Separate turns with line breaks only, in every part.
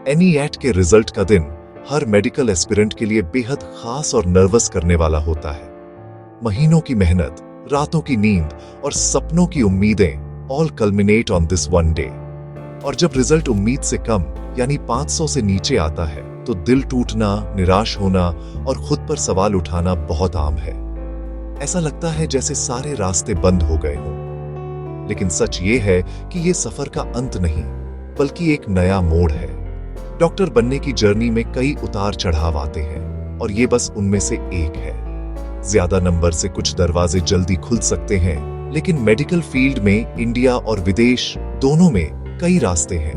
NEET के result का दिन हर मेडिकल एस्पिरेंट के लिए बेहद खास और नर्वस करने वाला होता है। महीनों की मेहनत, रातों की नींद और सपनों की उम्मीदें all culminate on this one day. और जब रिजल्ट उम्मीद से कम यानी 500 से नीचे आता है तो दिल टूटना, निराश होना और खुद पर सवाल उठाना बहुत आम है। ऐसा लगता है जैसे सारे रास्ते बंद हो गए हों। लेकिन सच ये है कि ये सफर का अंत नहीं, बल्कि एक नया मोड़ है। डॉक्टर बनने की जर्नी में कई उतार चढ़ाव आते हैं और ये बस उनमें से एक है। ज्यादा नंबर से कुछ दरवाजे जल्दी खुल सकते हैं, लेकिन मेडिकल फील्ड में इंडिया और विदेश दोनों में कई रास्ते हैं।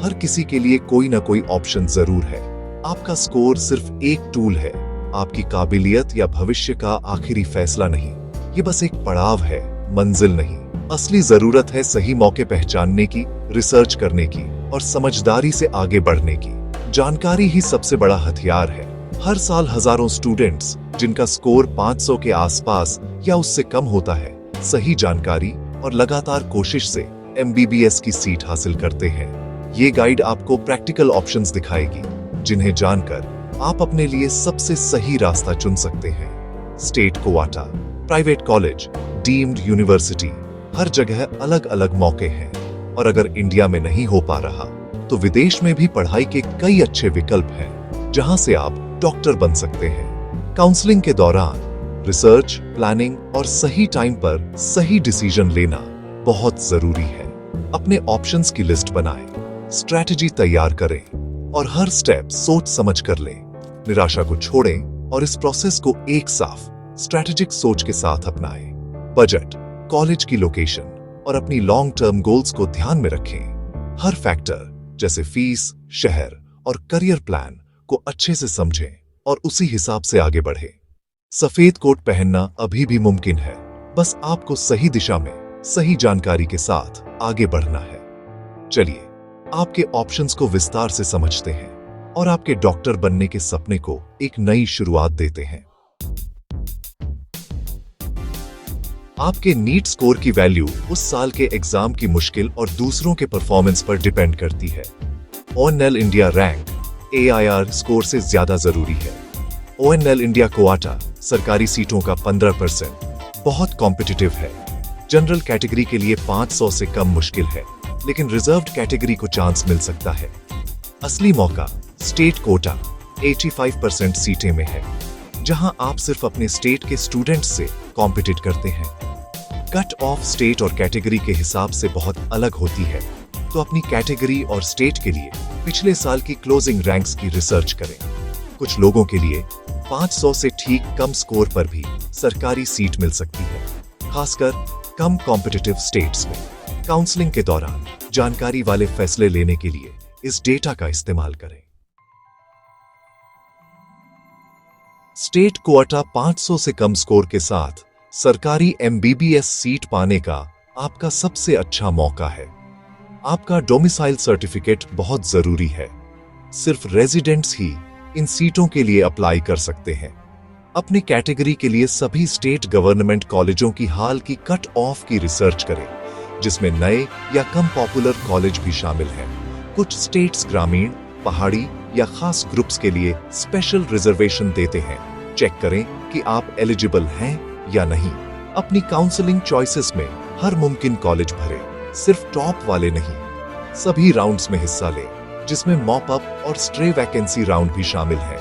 हर किसी के लिए कोई ना कोई ऑप्शन जरूर है। आपका स्कोर सिर्फ एक टूल है, आपकी काबिलियत या भविष्य का आखिरी फैसला नहीं। ये बस एक पड़ाव है, मंजिल नहीं। असली जरूरत है सही मौके पहचानने की, रिसर्च करने की और समझदारी से आगे बढ़ने की। जानकारी ही सबसे बड़ा हथियार है। हर साल हजारों स्टूडेंट्स जिनका स्कोर 500 के आसपास या उससे कम होता है, सही जानकारी और लगातार कोशिश से MBBS की सीट हासिल करते हैं। ये गाइड आपको प्रैक्टिकल ऑप्शंस दिखाएगी, जिन्हें जानकर आप अपने लिए सबसे सही रास्ता चुन सकते हैं। State quota, private college, deemed university, हर जगह अलग अलग मौके हैं। और अगर इंडिया में नहीं हो पा रहा तो विदेश में भी पढ़ाई के कई अच्छे विकल्प हैं, जहां से आप डॉक्टर बन सकते हैं। काउंसलिंग के दौरान रिसर्च, प्लानिंग और सही टाइम पर सही डिसीजन लेना बहुत जरूरी है। अपने ऑप्शंस की लिस्ट बनाएं, स्ट्रैटेजी तैयार करें और हर स्टेप सोच समझ कर लें। निराशा को छोड़ें और इस प्रोसेस को एक साफ, स्ट्रैटेजिक सोच के साथ अपनाएं। बजट, कॉलेज की लोकेशन और अपनी लॉन्ग टर्म गोल्स को ध्यान में रखें। हर फैक्टर जैसे फीस, शहर और करियर प्लान को अच्छे से समझें और उसी हिसाब से आगे बढ़ें। सफेद कोट पहनना अभी भी मुमकिन है, बस आपको सही दिशा में सही जानकारी के साथ आगे बढ़ना है। चलिए आपके ऑप्शंस को विस्तार से समझते हैं और आपके डॉक्टर बनने के सपने को एक नई शुरुआत देते हैं। आपके नीट स्कोर की वैल्यू उस साल के एग्जाम की मुश्किल और दूसरों के परफॉर्मेंस पर डिपेंड करती है। ONL India rank AIR score से ज्यादा जरूरी है। ONL इंडिया कोटा सरकारी सीटों का 15% बहुत कॉम्पिटिटिव है। जनरल कैटेगरी के लिए 500 से कम मुश्किल है, लेकिन रिजर्व्ड कैटेगरी को चांस मिल सकता है। असली मौका स्टेट कोटा 85% सीटें में है, जहां आप सिर्फ अपने स्टेट के स्टूडेंट्स से कॉम्पिटिट करते हैं। कट ऑफ स्टेट और कैटेगरी के हिसाब से बहुत अलग होती है, तो अपनी कैटेगरी और स्टेट के लिए पिछले साल की क्लोजिंग रैंक्स की रिसर्च करें। कुछ लोगों के लिए 500 से ठीक कम स्कोर पर भी सरकारी सीट मिल सकती है, खासकर कम कॉम्पिटिटिव स्टेट्स में। काउंसलिंग के दौरान जानकारी वाले फैसले लेने के लिए इस डेटा का इस्तेमाल करें। स्टेट कोटा 500 से कम स्कोर के साथ सरकारी MBBS सीट पाने का आपका सबसे अच्छा मौका है। आपका डोमिसाइल सर्टिफिकेट बहुत जरूरी है। सिर्फ रेजिडेंट्स ही इन सीटों के लिए अप्लाई कर सकते हैं। अपनी कैटेगरी के लिए सभी स्टेट गवर्नमेंट कॉलेजों की हाल की कट ऑफ की रिसर्च करें, जिसमें नए या कम पॉपुलर कॉलेज भी शामिल हैं। कुछ स्टेट्स ग्रामीण, पहाड़ी या खास ग्रुप्स के लिए स्पेशल रिजर्वेशन देते हैं। चेक करें कि आप एलिजिबल हैं या नहीं। अपनी काउंसलिंग चॉइसेस में हर मुमकिन कॉलेज भरें, सिर्फ टॉप वाले नहीं। सभी राउंड्स में हिस्सा लें, जिसमें मॉप अप और स्ट्रे वैकेंसी राउंड भी शामिल है।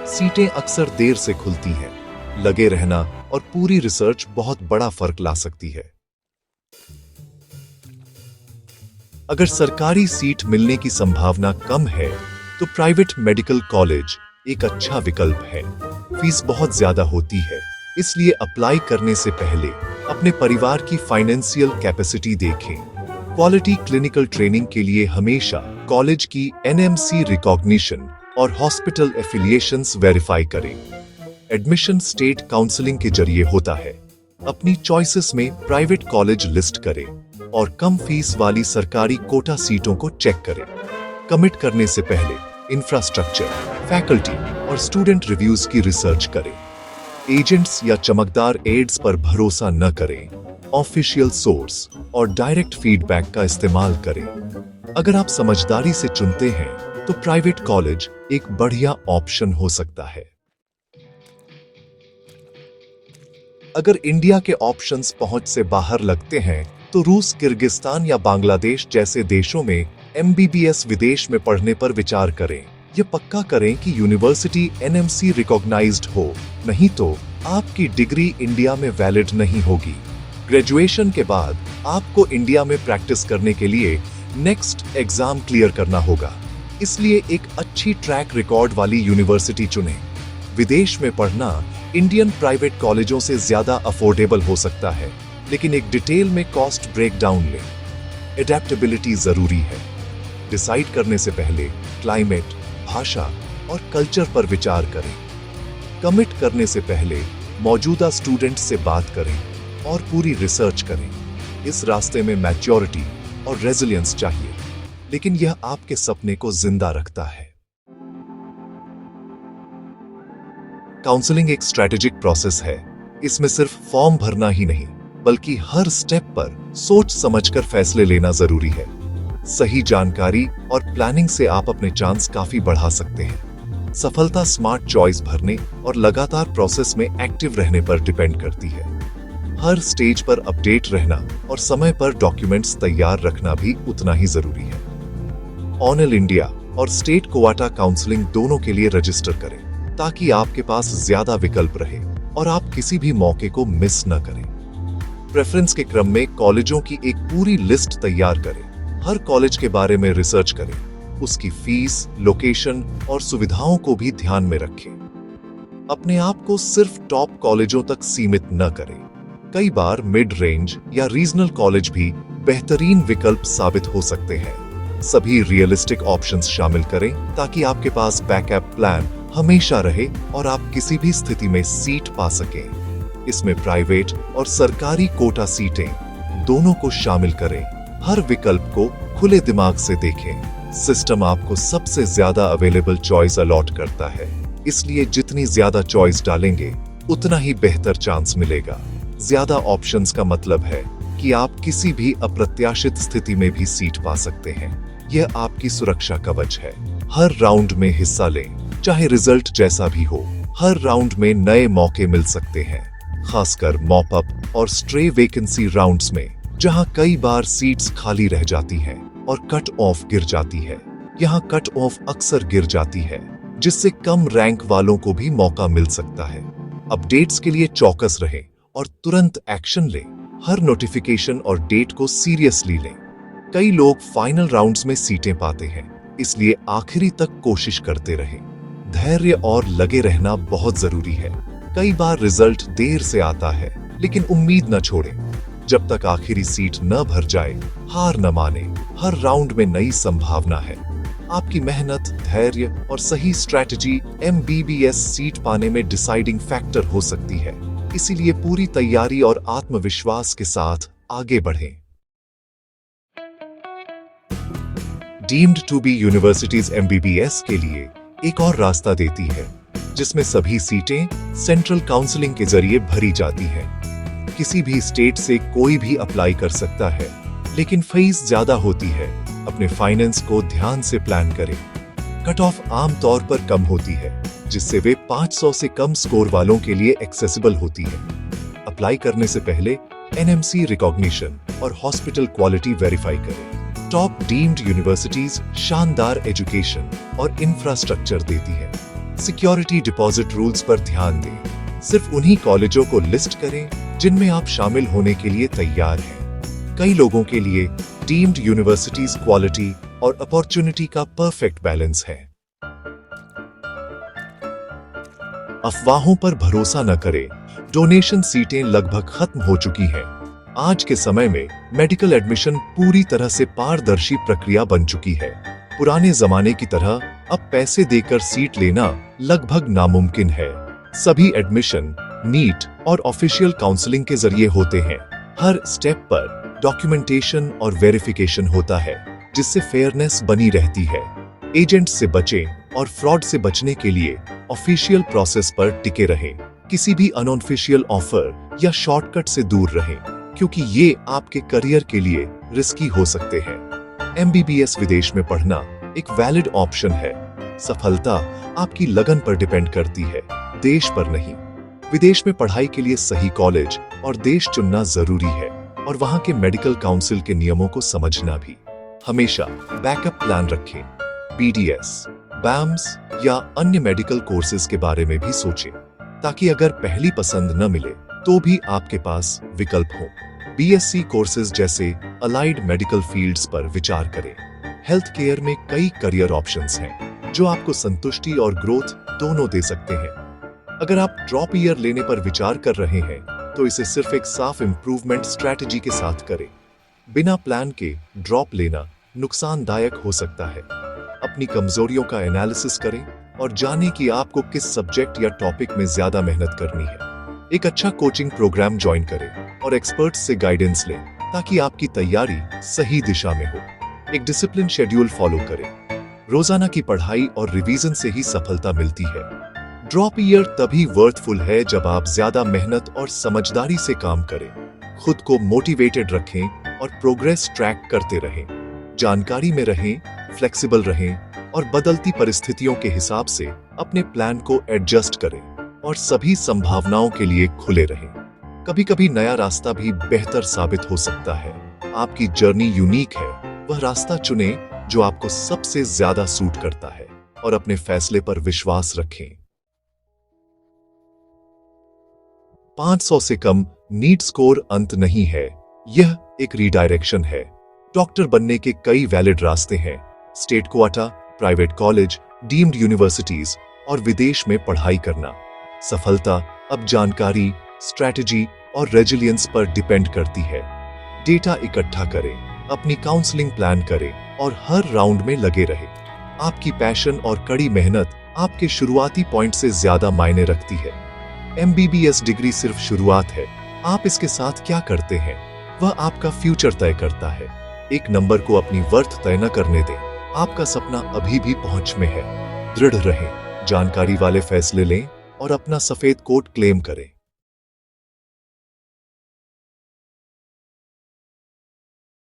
सीटें अक्सर देर से खुलती हैं। लगे रहना और पूरी रिसर्च बहुत बड़ा फर्क ला सकती है। अगर सरकारी सीट मिलने की संभावना कम है तो प्राइवेट मेडिकल कॉलेज एक अच्छा विकल्प है। फीस बहुत ज्यादा होती है, इसलिए अप्लाई करने से पहले अपने परिवार की फाइनेंशियल कैपेसिटी देखें। क्वालिटी क्लिनिकल ट्रेनिंग के लिए हमेशा कॉलेज की NMC रिकॉग्निशन और हॉस्पिटल एफिलिएशंस वेरीफाई करें। एडमिशन स्टेट काउंसलिंग के जरिए होता है। अपनी चॉइसेस में प्राइवेट कॉलेज लिस्ट करें और कम फीस वाली सरकारी कोटा सीटों को चेक करें। कमिट करने से पहले इंफ्रास्ट्रक्चर, फैकल्टी और स्टूडेंट रिव्यूज की रिसर्च करें। एजेंट्स या चमकदार एड्स पर भरोसा न करें। ऑफिशियल सोर्स और डायरेक्ट फीडबैक का इस्तेमाल करें। अगर आप समझदारी से चुनते हैं तो प्राइवेट कॉलेज एक बढ़िया ऑप्शन हो सकता है। अगर इंडिया के ऑप्शंस पहुंच से बाहर लगते हैं तो रूस, किर्गिस्तान या बांग्लादेश जैसे देशों में एमबीबीएस विदेश में पढ़ने पर विचार करें। यह पक्का करें कि यूनिवर्सिटी एनएमसी रिकॉग्नाइज्ड हो, नहीं तो आपकी डिग्री इंडिया में वैलिड नहीं होगी। ग्रेजुएशन के बाद आपको इंडिया में प्रैक्टिस करने के लिए नेक्स्ट एग्जाम क्लियर करना होगा, इसलिए एक अच्छी ट्रैक रिकॉर्ड वाली यूनिवर्सिटी चुनें। विदेश में पढ़ना इंडियन प्राइवेट कॉलेजों से ज्यादा अफोर्डेबल हो सकता है, लेकिन एक डिटेल में कॉस्ट ब्रेकडाउन लें। एडेप्टेबिलिटी जरूरी है। डिसाइड करने से पहले क्लाइमेट, भाषा और कल्चर पर विचार करें। कमिट करने से पहले मौजूदा स्टूडेंट से बात करें और पूरी रिसर्च करें। इस रास्ते में मैच्योरिटी और रेजिलियंस चाहिए, लेकिन यह आपके सपने को जिंदा रखता है। काउंसलिंग एक स्ट्रेटेजिक प्रोसेस है। इसमें सिर्फ फॉर्म भरना ही नहीं, बल्कि हर स्टेप पर सोच समझकर फैसले लेना जरूरी है। सही जानकारी और प्लानिंग से आप अपने चांस काफी बढ़ा सकते हैं। सफलता स्मार्ट चॉइस भरने और लगातार प्रोसेस में एक्टिव रहने पर डिपेंड करती है। हर स्टेज पर अपडेट रहना और समय पर डॉक्यूमेंट्स तैयार रखना भी उतना ही जरूरी है। ऑनल इंडिया और स्टेट कोवाटा काउंसलिंग दोनों के लिए रजिस्टर करें, ताकि आपके पास ज्यादा विकल्प रहे और आप किसी भी मौके को मिस न करें। प्रेफरेंस के क्रम में कॉलेजों की एक पूरी लिस्ट तैयार करें। हर कॉलेज के बारे में रिसर्च करें, उसकी फीस, लोकेशन और सुविधाओं को भी ध्यान में रखें। अपने आप को सिर्फ टॉप कॉलेजों तक सीमित न करें। कई बार मिड रेंज या रीजनल कॉलेज भी बेहतरीन विकल्प साबित हो सकते हैं। सभी रियलिस्टिक ऑप्शंस शामिल करें, ताकि आपके पास बैकअप प्लान हमेशा रहे और आप किसी भी स्थिति में सीट पा सकें। इसमें प्राइवेट और सरकारी कोटा सीटें दोनों को शामिल करें। हर विकल्प को खुले दिमाग से देखें। सिस्टम आपको सबसे ज्यादा अवेलेबल चॉइस अलॉट करता है, इसलिए जितनी ज्यादा चॉइस डालेंगे उतना ही बेहतर चांस मिलेगा। ज्यादा ऑप्शंस का मतलब है कि आप किसी भी अप्रत्याशित स्थिति में भी सीट पा सकते हैं। यह आपकी सुरक्षा कवच है। हर राउंड में हिस्सा लें, चाहे रिजल्ट जैसा भी हो। हर राउंड में नए मौके मिल सकते हैं, खासकर मॉप अप और स्ट्रे वैकेंसी राउंड्स में, जहां कई बार सीट्स खाली रह जाती हैं और कट ऑफ गिर जाती है। यहां कट ऑफ अक्सर गिर जाती है, जिससे कम रैंक वालों को भी मौका मिल सकता है। अपडेट्स के लिए चौकस रहें और तुरंत एक्शन लें। हर नोटिफिकेशन और डेट को सीरियसली लें। कई लोग फाइनल राउंड्स में सीटें पाते हैं, इसलिए आखिरी तक कोशिश करते रहें। धैर्य और लगे रहना बहुत जरूरी है। कई बार रिजल्ट देर से आता है, लेकिन उम्मीद न छोड़ें। जब तक आखिरी सीट न भर जाए, हार न माने। हर राउंड में नई संभावना है। आपकी मेहनत, धैर्य और सही स्ट्रैटेजी एमबीबीएस सीट पाने में डिसाइडिंग फैक्टर हो सकती है। इसीलिए पूरी तैयारी और आत्मविश्वास के साथ आगे बढ़ें। Deemed to be universities MBBS के लिए एक और रास्ता देती है, जिसमें सभी सीटें सेंट्रल काउंसलिंग के जरिए भरी जाती हैं। किसी भी स्टेट से कोई भी अप्लाई कर सकता है, लेकिन फीस ज्यादा होती है। अपने फाइनेंस को ध्यान से प्लान करें। कट ऑफ आम तौर पर कम होती है, जिससे वे 500 से कम स्कोर वालों के लिए एक्सेसिबल होती है। अप्लाई करने से पहले एनएमसी रिकॉग्निशन और हॉस्पिटल क्वालिटी वेरीफाई करें। टॉप डीम्ड यूनिवर्सिटीज शानदार एजुकेशन और इंफ्रास्ट्रक्चर देती है। सिक्योरिटी डिपॉजिट रूल्स पर ध्यान दें। सिर्फ उन्हीं कॉलेजों को लिस्ट करें जिनमें आप शामिल होने के लिए तैयार हैं। कई लोगों के लिए डीम्ड यूनिवर्सिटीज क्वालिटी और अपॉर्चुनिटी का परफेक्ट बैलेंस है। अफवाहों पर भरोसा न करें। डोनेशन सीटें लगभग खत्म हो चुकी हैं। आज के समय में मेडिकल एडमिशन पूरी तरह से पारदर्शी प्रक्रिया बन चुकी है। पुराने जमाने की तरह अब पैसे देकर सीट लेना लगभग नामुमकिन है। सभी एडमिशन नीट और ऑफिशियल काउंसलिंग के जरिए होते हैं। हर स्टेप पर डॉक्यूमेंटेशन और वेरिफिकेशन होता है, जिससे फेयरनेस बनी रहती है। एजेंट से बचें और फ्रॉड से बचने के लिए ऑफिशियल प्रोसेस पर टिके रहें। किसी भी अनऑफिशियल ऑफर या शॉर्टकट से दूर रहें, क्योंकि ये आपके करियर के लिए रिस्की हो सकते हैं। एमबीबीएस विदेश में पढ़ना एक वैलिड ऑप्शन है। सफलता आपकी लगन पर डिपेंड करती है, देश पर नहीं। विदेश में पढ़ाई के लिए सही कॉलेज और देश चुनना जरूरी है, और वहां के मेडिकल काउंसिल के नियमों को समझना भी। हमेशा बैकअप प्लान रखें। BDS, BAMS या अन्य मेडिकल कोर्सेज के बारे में भी सोचें, ताकि अगर पहली पसंद न मिले तो भी आपके पास विकल्प हो। BSc कोर्सेज जैसे अलाइड मेडिकल फील्ड्स पर विचार करें। हेल्थ केयर में कई करियर ऑप्शंस हैं जो आपको संतुष्टि और ग्रोथ दोनों दे सकते हैं। अगर आप ड्रॉप ईयर लेने पर विचार कर रहे हैं तो इसे सिर्फ एक साफ इम्प्रूवमेंट स्ट्रैटेजी के साथ करें। बिना प्लान के ड्रॉप लेना नुकसानदायक हो सकता है। अपनी कमजोरियों का एनालिसिस करें और जानें कि आपको किस सब्जेक्ट या टॉपिक में ज्यादा मेहनत करनी है। एक अच्छा कोचिंग प्रोग्राम ज्वाइन करें और एक्सपर्ट्स से गाइडेंस लें, ताकि आपकी तैयारी सही दिशा में हो। एक डिसिप्लिन शेड्यूल फॉलो करें। रोजाना की पढ़ाई और रिवीजन से ही सफलता मिलती है। ड्रॉप ईयर तभी वर्थफुल है जब आप ज्यादा मेहनत और समझदारी से काम करें। खुद को मोटिवेटेड रखें और प्रोग्रेस ट्रैक करते रहें। जानकारी में रहें, फ्लेक्सिबल रहें और बदलती परिस्थितियों के हिसाब से अपने प्लान को एडजस्ट करें, और सभी संभावनाओं के लिए खुले रहें। कभी कभी नया रास्ता भी बेहतर साबित हो सकता है। आपकी जर्नी यूनिक है। वह रास्ता चुने जो आपको सबसे ज्यादा सूट करता है, और अपने फैसले पर विश्वास रखें। 500 से कम नीट स्कोर अंत नहीं है, यह एक रीडायरेक्शन है। डॉक्टर बनने के कई वैलिड रास्ते हैं। State quota, private college, deemed universities और विदेश में पढ़ाई करना। सफलता अब जानकारी, स्ट्रैटेजी और रेजिलियंस पर डिपेंड करती है। डेटा इकट्ठा करें, अपनी काउंसलिंग प्लान करें और हर राउंड में लगे रहें। आपकी पैशन और कड़ी मेहनत आपके शुरुआती पॉइंट से ज्यादा मायने रखती है। MBBS डिग्री सिर्फ शुरुआत है। आप इसके साथ क्या करते हैं वह आपका फ्यूचर तय करता है। एक नंबर को अपनी वर्थ तय न करने दें। आपका सपना अभी भी पहुंच में है। दृढ़ रहें, जानकारी वाले फैसले लें और अपना सफेद कोट क्लेम करें।